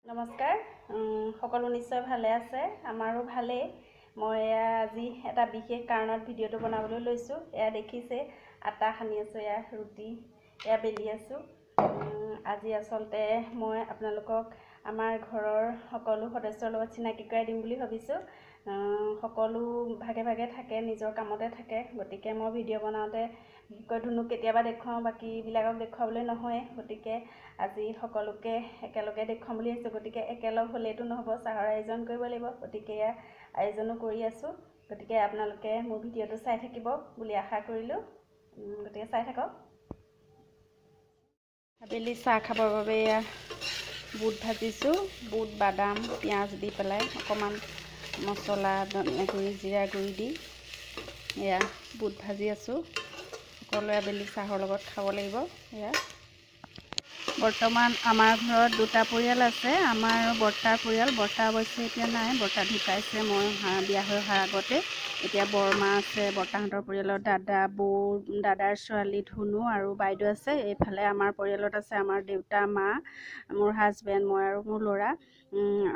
নমস্কাৰ সকলো নিশ্চয় ভালে আছে আমাৰো ভালে মই আজি এটা বিশেষ কাৰণত ভিডিওটো বনাবলৈ লৈছো এয়া দেখিছে আটা খানি আছো এয়া ৰুটি এয়া বেলি আছো আজি আসলতে মই আপোনালোকক আমাৰ ঘৰৰ সকলো সদস্যৰ লগত চিনাকি কৰাই দিম বুলি ভাবিছো সকলো ভাগে ভাগে থাকে নিজৰ কামতে থাকে গতিকে মই ভিডিও বনাওতে বিশেষকৈ ধুনু কেতিয়াবা দেখুৱাও বাকি বিলাকক দেখুৱাবলৈ নহয় গতিকে আজি সকলোকে একেলগে দেখুৱাম বুলি আছো গতিকে একেলগ হলেটো নহব চাহৰ আয়োজন কৰিব লাগিব গতিকে আয়োজনো কৰি আছো গতিকে আপোনালোকে মোৰ ভিডিওটো চাই থাকিব বুলি আশা কৰিলো গতিকে চাই থাকক আবেলি চাহ খাবৰ বাবে বুট ভাজিছো বুট বাদাম পিয়াজ দি পেলাই অকমান মছলা গুড়ি জিৰা গুড়ি দি এয়া বুট ভাজি আছো সকলোৱে আবেলি চাহৰ লগত খাব লাগিব এয়া বৰ্তমান আমাৰ ঘৰত দুটা পৰিয়াল আছে আমাৰ বৰ্তাৰ পৰিয়াল বৰ্তা অৱশ্যে এতিয়া নাই বৰ্তা ঢুকাইছে মই বিয়া হৈ অহাৰ আগতে এতিয়া বৰমা আছে বৰ্তাহঁতৰ পৰিয়ালৰ দাদা বৌ দাদাৰ ছোৱালী ধুনু আৰু বাইদেউ আছে এইফালে আমাৰ পৰিয়ালত আছে আমাৰ দেউতা মা মোৰ হাজবেণ্ড মই আৰু মোৰ ল'ৰা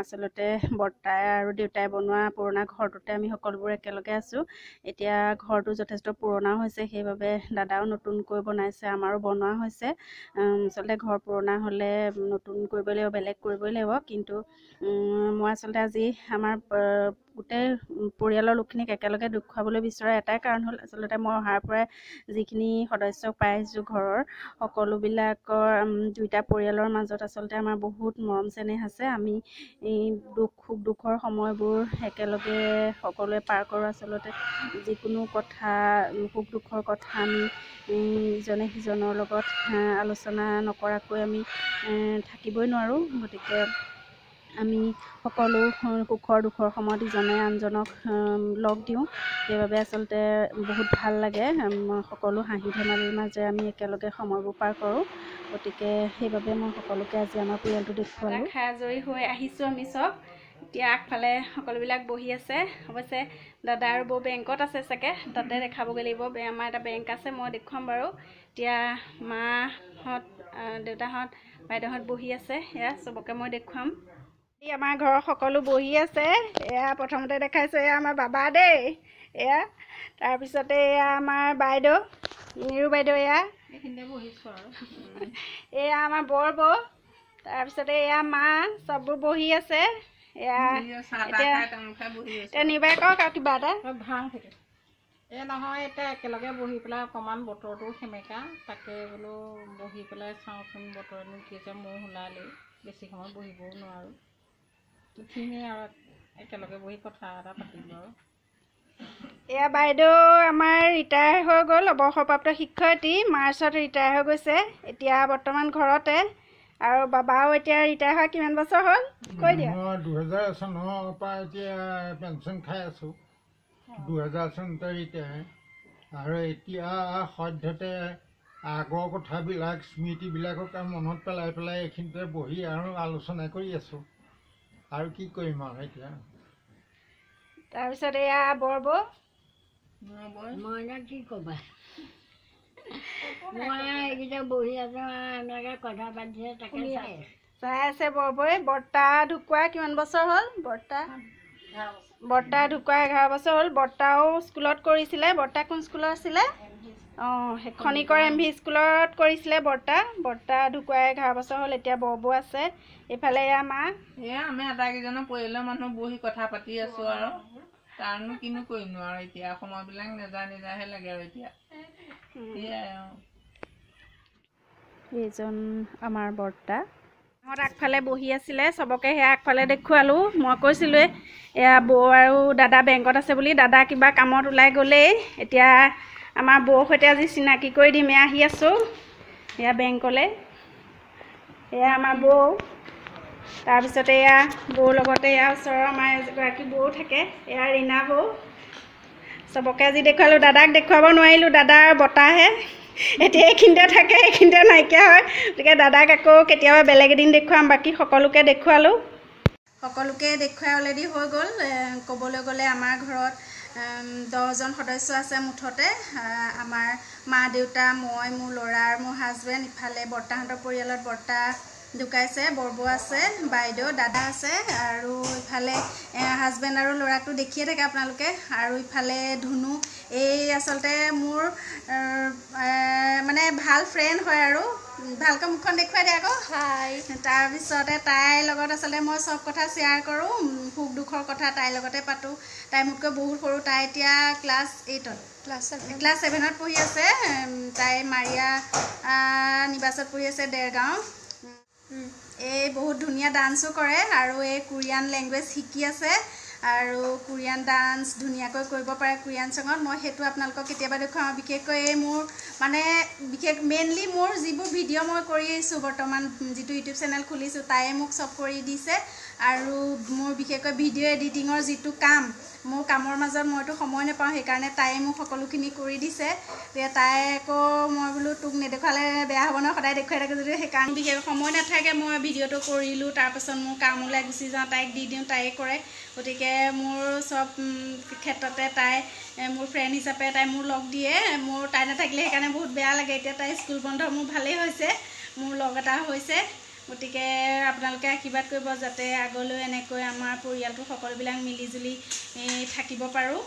আসলতে বৰ্তাই আৰু দেউতাই বনোৱা পুৰণা ঘৰটোতে আমি সকলোবোৰ একেলগে আছো এতিয়া ঘৰটো যথেষ্ট পুৰণা হৈছে সেইবাবে দাদাও নতুনকৈ বনাইছে আমাৰো বনোৱা হৈছে আসলতে ঘৰ পুৰণা হ'লে নতুন কৰিব লাগিব বেলেগ কৰিব লাগিব কিন্তু মই আসলতে আজি আমাৰ গোটেই পৰিয়ালৰ লোকখিনিক একেলগে দেখুৱাবলৈ বিচৰা এটাই কাৰণ হ'ল আসলতে মই অহাৰ পৰাই যিখিনি সদস্যক পাই আহিছোঁ ঘৰৰ সকলোবিলাকৰ দুইটা পৰিয়ালৰ মাজত আসলতে আমাৰ বহুত মৰম চেনেহ আছে আমি সুখ দুখৰ সময়বোৰ একেলগে সকলোৱে পাৰ কৰোঁ আসলতে যিকোনো কথা সুখ দুখৰ কথা আমি ইজনে সিজনৰ লগত আলোচনা নকৰাকৈ আমি থাকিবই নোৱাৰোঁ গতিকে আমি সকলো সুখৰ দুখৰ সময়ত ইজনে আনজনক লগ দিওঁ সেইবাবে আসলতে বহুত ভাল লাগে সকলো হাঁহি ধেমালিৰ মাজেৰে আমি একেলগে সময়বোৰ পাৰ কৰোঁ গতিকে সেইবাবে মই সকলোকে আজি আমাৰ পৰিয়ালটো দেখুৱালোঁ খাই আজৰি হৈ আহিছোঁ আমি চব এতিয়া আগফালে সকলোবিলাক বহি আছে অৱশ্যে দাদা আৰু বৌ বেংকত আছে চাগে তাতে দেখাবগৈ লাগিব আমাৰ এটা বেংক আছে মই দেখুৱাম বাৰু এতিয়া মাহঁত দেউতাহঁত বাইদেউহঁত বহি আছে এয়া চবকে মই দেখুৱাম আমাৰ ঘৰৰ সকলো বহি আছে এয়া প্ৰথমতে দেখাইছোঁ এয়া আমাৰ বাবা দেই এয়া তাৰপিছতে এয়া আমাৰ বাইদেউ নিৰু বাইদেউ এয়া এইখিনিতে বহিছোঁ আৰু এয়া আমাৰ বৰ বৌ তাৰপিছতে এয়া মা চববোৰ বহি আছে এয়া এতিয়া নিবাই কওক আৰু কিবা এটা ভাল থাকে এই নহয় এতিয়া একেলগে বহি পেলাই অকণমান বতৰটো সেমেকা তাকে বোলো বহি পেলাই চাওঁচোন বতৰনো কি আছে ময়ো ওলালেই বেছি সময় বহিবও নোৱাৰোঁ উঠিমেই আৰু একেলগে বহি কথা এটা পাতিব আৰু এয়া বাইদেউ আমাৰ ৰিটায়াৰ হৈ গ'ল অৱসৰপ্ৰাপ্ত শিক্ষয়িত্ৰী মাৰ্চত ৰিটায়াৰ হৈ গৈছে এতিয়া বৰ্তমান ঘৰতে আৰু বাবাও এতিয়া ৰিটায়াৰ হোৱা কিমান বছৰ হ'ল কৈ দিয়া মই 2000 চনৰ পৰা এতিয়া পেঞ্চন খাই আছোঁ 2000 চনতে ৰিটায়াৰ আৰু এতিয়া সদ্যহতে আগৰ কথাবিলাক স্মৃতিবিলাকক মনত পেলাই পেলাই এইখিনিতে বহি আৰু আলোচনা কৰি আছোঁ আৰু কি কৰিম আৰু এতিয়া তাৰপিছত এয়া বৰ বৌ মই কি ক'বা মই এইকেইটা বহি আছোঁ এনেকৈ কথা পাতিছে তাকে চাই আছে বৰ বৌয়ে বৰ্তা ঢুকুৱা কিমান বছৰ হ'ল বৰ্তা ঢুকুৱা 11 বছৰ হ'ল বৰ্তাও স্কুলত কৰিছিলে বৰ্তা কোন স্কুলত আছিলে খনিকৰ MV স্কুলত কৰিছিলে বৰ্তা ঢুকুৱা 11 বছৰ হ'ল এতিয়া বৌ আছে এইফালে এয়া মা এয়া আমি আটাইকেইজনৰ পৰিয়ালৰ মানুহ বহি কথা পাতি আছোঁ আৰু তাৰনো কিনো কৰিম আৰু এতিয়া সময়বিলাক নেজাহে লাগে আৰু এতিয়া এইজন আমাৰ বৰ্তা আগফালে বহি আছিলে চবকে সেয়া আগফালে দেখুৱালোঁ মই কৈছিলোঁৱে এয়া বৌ আৰু দাদা বেংকত আছে বুলি দাদা কিবা কামত ওলাই গ'লেই এতিয়া আমাৰ বৌৰ সৈতে আজি চিনাকি কৰি দিম এয়া আহি আছোঁ এয়া বেংকলৈ এয়া আমাৰ বৌ তাৰপিছতে এয়া বৌৰ লগতে এয়া ওচৰৰ আমাৰ এগৰাকী বৌ থাকে এয়া ৰীণা বৌ চবকে আজি দেখুৱালোঁ দাদাক দেখুৱাব নোৱাৰিলোঁ দাদাৰ বতাহে এতিয়া এইখিনিতে থাকে এইখিনিতে নাইকিয়া হয় গতিকে দাদাক আকৌ কেতিয়াবা বেলেগ এদিন দেখুৱাম বাকী সকলোকে দেখুৱালোঁ সকলোকে দেখুৱাই অলৰেডি হৈ গ'ল ক'বলৈ গ'লে আমাৰ ঘৰত 10জন সদস্য আছে মুঠতে আমাৰ মা দেউতা মই মোৰ ল'ৰা আৰু মোৰ হাজবেণ্ড ইফালে বৰ্তাহঁতৰ পৰিয়ালত বৰ্তা ঢুকাইছে, বৰবৌ আছে, বাইদেউ, দাদা আছে, আৰু ইফালে হাজবেণ্ড আৰু ল'ৰাকটো দেখিয়ে থাকে আপোনালোকে, আৰু ইফালে ধুনু। এই আচলতে মোৰ মানে ভাল ফ্ৰেণ্ড হয় আৰু ভালকৈ মুখখন দেখুৱাই দিয়ে আকৌ। হাই। তাৰপিছতে তাইৰ লগত আচলতে মই চব কথা শ্বেয়াৰ কৰোঁ, সুখ দুখৰ কথা তাইৰ লগতে পাতোঁ। তাই মোতকৈ বহুত সৰু, তাই এতিয়া ক্লাছ 8ত, ক্লাছ 7ত পঢ়ি আছে। তাই মাৰিয়া নিবাসত পঢ়ি আছে, দেৰগাঁও। এই বহুত ধুনীয়া ডান্সো কৰে, আৰু এই কোৰিয়ান লেংগুৱেজ শিকি আছে, আৰু কোৰিয়ান ডান্স ধুনীয়াকৈ কৰিব পাৰে কোৰিয়ান ছঙত। মই সেইটো আপোনালোকক কেতিয়াবা দেখুৱাওঁ। বিশেষকৈ এই মোৰ মানে মেইনলি মোৰ যিবোৰ ভিডিঅ' মই কৰি আহিছোঁ বৰ্তমান, যিটো ইউটিউব চেনেল খুলিছোঁ, তাইয়ে মোক চব কৰি দিছে। আৰু মোৰ বিশেষকৈ ভিডিঅ' এডিটিঙৰ যিটো কাম, মোৰ কামৰ মাজত মইতো সময় নাপাওঁ, সেইকাৰণে তাইয়ে মোক সকলোখিনি কৰি দিছে। তাই আকৌ মই বোলো তোক নেদেখুৱালে বেয়া হ'ব নহয়, সদায় দেখুৱাই থাকোঁ যদি, সেইকাৰণে বিশেষ সময় নাথাকে। মই ভিডিঅ'টো কৰিলোঁ, তাৰপাছত মোৰ কাম ওলাই গুচি যাওঁ, তাইক দি দিওঁ, তাইয়ে কৰে। গতিকে মোৰ চব ক্ষেত্ৰতে তাই মোৰ ফ্ৰেণ্ড হিচাপে তাই মোৰ লগ দিয়ে। মোৰ তাই নাথাকিলে সেইকাৰণে বহুত বেয়া লাগে। এতিয়া তাই স্কুল বন্ধ, মোৰ ভালেই হৈছে, মোৰ লগ এটা হৈছে। গতিকে আপোনালোকে আশীৰ্বাদ কৰিব যাতে আগলৈ এনেকৈ আমাৰ পৰিয়ালটো সকলোবিলাক মিলিজুলি থাকিব পাৰোঁ।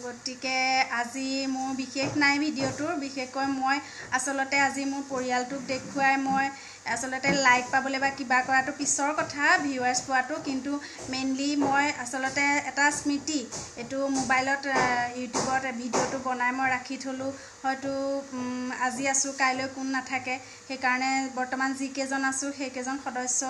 গতিকে আজি মোৰ বিশেষ নাই ভিডিঅ'টোৰ। বিশেষকৈ মই আচলতে আজি মোৰ পৰিয়ালটোক দেখুৱাই মই আচলতে লাইক পাবলৈ বা কিবা কৰাটো পিছৰ কথা, ভিউৱাৰ্ছ পোৱাটো, কিন্তু মেইনলি মই আচলতে এটা স্মৃতি, এইটো মোবাইলত ইউটিউবত ভিডিঅ'টো বনাই মই ৰাখি থ'লোঁ। হয়তো আজি আছোঁ, কাইলৈ কোন নাথাকে, সেইকাৰণে বৰ্তমান যিকেইজন আছোঁ সেইকেইজন সদস্য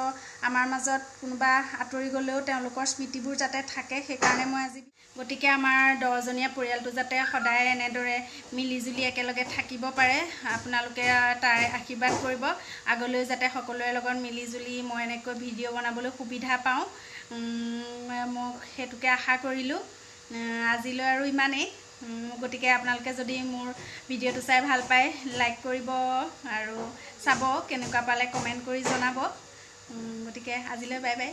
আমাৰ মাজত কোনোবা আঁতৰি গ'লেও তেওঁলোকৰ স্মৃতিবোৰ যাতে থাকে, সেইকাৰণে মই আজি। গতিকে আমাৰ 10জনীয়া পৰিয়ালটো যাতে সদায় এনেদৰে মিলিজুলি একেলগে থাকিব পাৰে, আপোনালোকে তাই আশীৰ্বাদ কৰিব। আগলৈ যাতে সকলোৰে লগত মিলিজুলি মই এনেকৈ ভিডিঅ' বনাবলৈ সুবিধা পাওঁ, মোক সেইটোকে আশা কৰিলোঁ। আজিলৈ আৰু ইমানেই। গতিকে আপোনালোকে যদি মোৰ ভিডিঅ'টো চাই ভাল পায়, লাইক কৰিব, আৰু চাব, কেনেকুৱা পালে কমেণ্ট কৰি জনাব। গতিকে আজিলৈ বাই বাই।